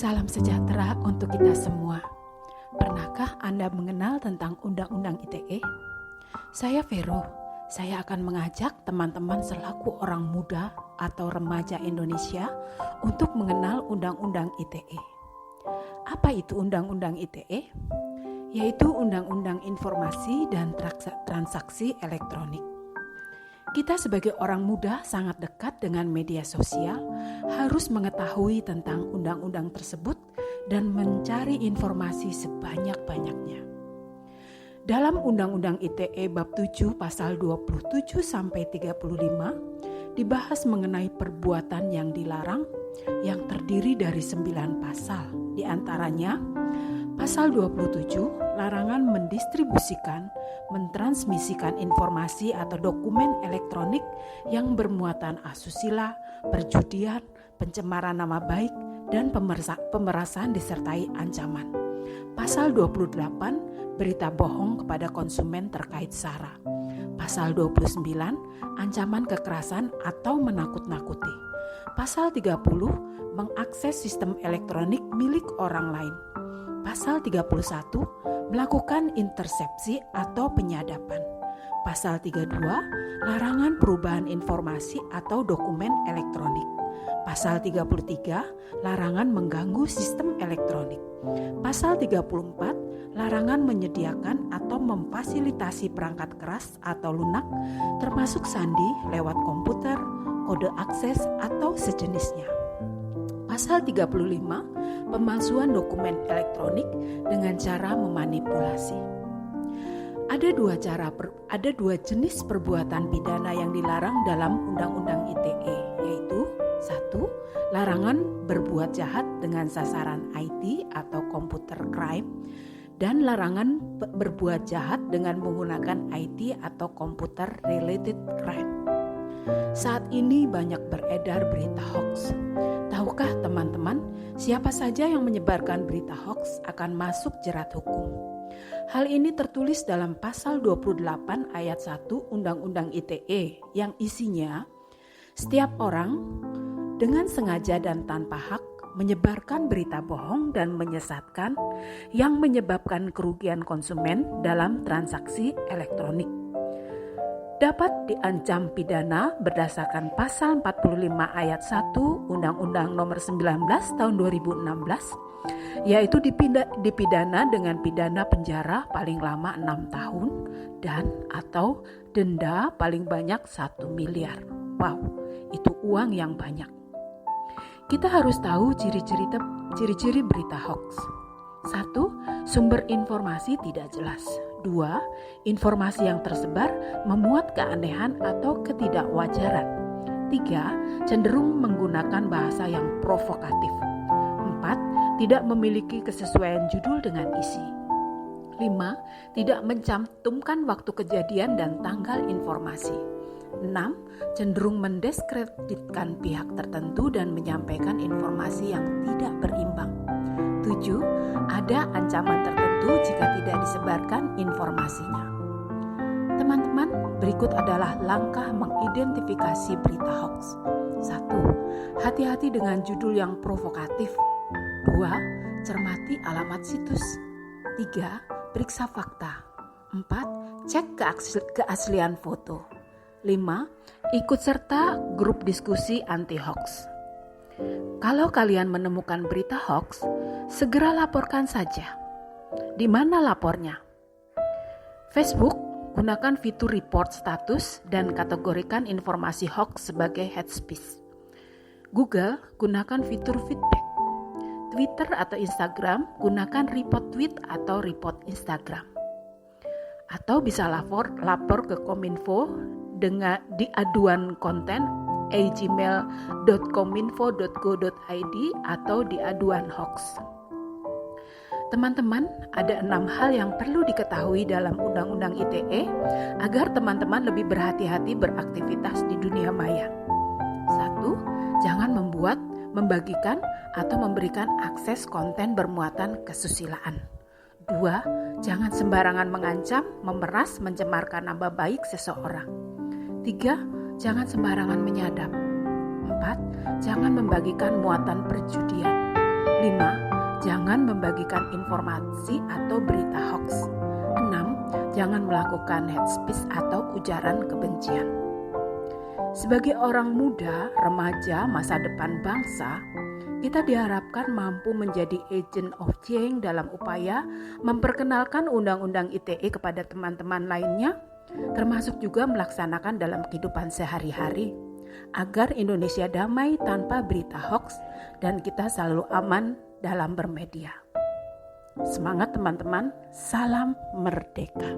Salam sejahtera untuk kita semua. Pernahkah Anda mengenal tentang Undang-Undang ITE? Saya Vero. Saya akan mengajak teman-teman selaku orang muda atau remaja Indonesia untuk mengenal Undang-Undang ITE. Apa itu Undang-Undang ITE? Yaitu Undang-Undang Informasi dan Transaksi Elektronik. Kita sebagai orang muda sangat dekat dengan media sosial, harus mengetahui tentang undang-undang tersebut dan mencari informasi sebanyak-banyaknya. Dalam Undang-Undang ITE bab 7 pasal 27 sampai 35 dibahas mengenai perbuatan yang dilarang yang terdiri dari 9 pasal. Di antaranya pasal 27, larangan mendistribusikan, mentransmisikan informasi atau dokumen elektronik yang bermuatan asusila, perjudian, pencemaran nama baik, dan pemerasan disertai ancaman. Pasal 28, berita bohong kepada konsumen terkait SARA. Pasal 29, ancaman kekerasan atau menakut-nakuti. Pasal 30, mengakses sistem elektronik milik orang lain. Pasal 31, melakukan intersepsi atau penyadapan. Pasal 32, larangan perubahan informasi atau dokumen elektronik. Pasal 33, larangan mengganggu sistem elektronik. Pasal 34, larangan menyediakan atau memfasilitasi perangkat keras atau lunak, termasuk sandi lewat komputer, kode akses, atau sejenisnya. Pasal 35, pemalsuan dokumen elektronik dengan cara memanipulasi. Ada dua jenis perbuatan pidana yang dilarang dalam Undang-Undang ITE, yaitu 1. Larangan berbuat jahat dengan sasaran IT atau computer crime, dan larangan berbuat jahat dengan menggunakan IT atau computer related crime. Saat ini banyak beredar berita hoax. Tahukah teman-teman, siapa saja yang menyebarkan berita hoax akan masuk jerat hukum. Hal ini tertulis dalam pasal 28 ayat 1 Undang-Undang ITE yang isinya, setiap orang dengan sengaja dan tanpa hak menyebarkan berita bohong dan menyesatkan yang menyebabkan kerugian konsumen dalam transaksi elektronik dapat diancam pidana berdasarkan pasal 45 ayat 1 Undang-Undang Nomor 19 tahun 2016, yaitu dipidana dengan pidana penjara paling lama 6 tahun dan atau denda paling banyak 1 miliar. Wow, itu uang yang banyak. Kita harus tahu ciri-ciri berita hoax. 1. Sumber informasi tidak jelas. 2. Informasi yang tersebar memuat keanehan atau ketidakwajaran. 3. Cenderung menggunakan bahasa yang provokatif. 4. Tidak memiliki kesesuaian judul dengan isi. 5. Tidak mencantumkan waktu kejadian dan tanggal informasi. 6. Cenderung mendiskreditkan pihak tertentu dan menyampaikan informasi yang tidak berimbang. 7. Ada ancaman tertentu jika tidak disebarkan informasinya. Teman-teman, berikut adalah langkah mengidentifikasi berita hoax. 1. Hati-hati dengan judul yang provokatif. 2. Cermati alamat situs. 3. Periksa fakta. 4. Cek keaslian foto. 5. Ikut serta grup diskusi anti hoax. Kalau kalian menemukan berita hoax, segera laporkan saja. Di mana lapornya? Facebook, gunakan fitur report status dan kategorikan informasi hoax sebagai hate speech. Google, gunakan fitur feedback. Twitter atau Instagram, gunakan report tweet atau report Instagram. Atau bisa lapor ke Kominfo dengan di aduan konten gmail.kominfo.go.id atau di aduan hoax. Teman-teman, ada 6 hal yang perlu diketahui dalam Undang-Undang ITE agar teman-teman lebih berhati-hati beraktivitas di dunia maya. 1. Jangan membuat, membagikan, atau memberikan akses konten bermuatan kesusilaan. 2. Jangan sembarangan mengancam, memeras, mencemarkan nama baik seseorang. 3. Jangan sembarangan menyadap. 4. Jangan membagikan muatan perjudian. 5. Jangan membagikan informasi atau berita hoax. 6. Jangan melakukan hate speech atau ujaran kebencian. Sebagai orang muda, remaja, masa depan bangsa, kita diharapkan mampu menjadi agent of change dalam upaya memperkenalkan Undang-Undang ITE kepada teman-teman lainnya, termasuk juga melaksanakan dalam kehidupan sehari-hari, agar Indonesia damai tanpa berita hoax dan kita selalu aman dalam bermedia. Semangat teman-teman, salam merdeka.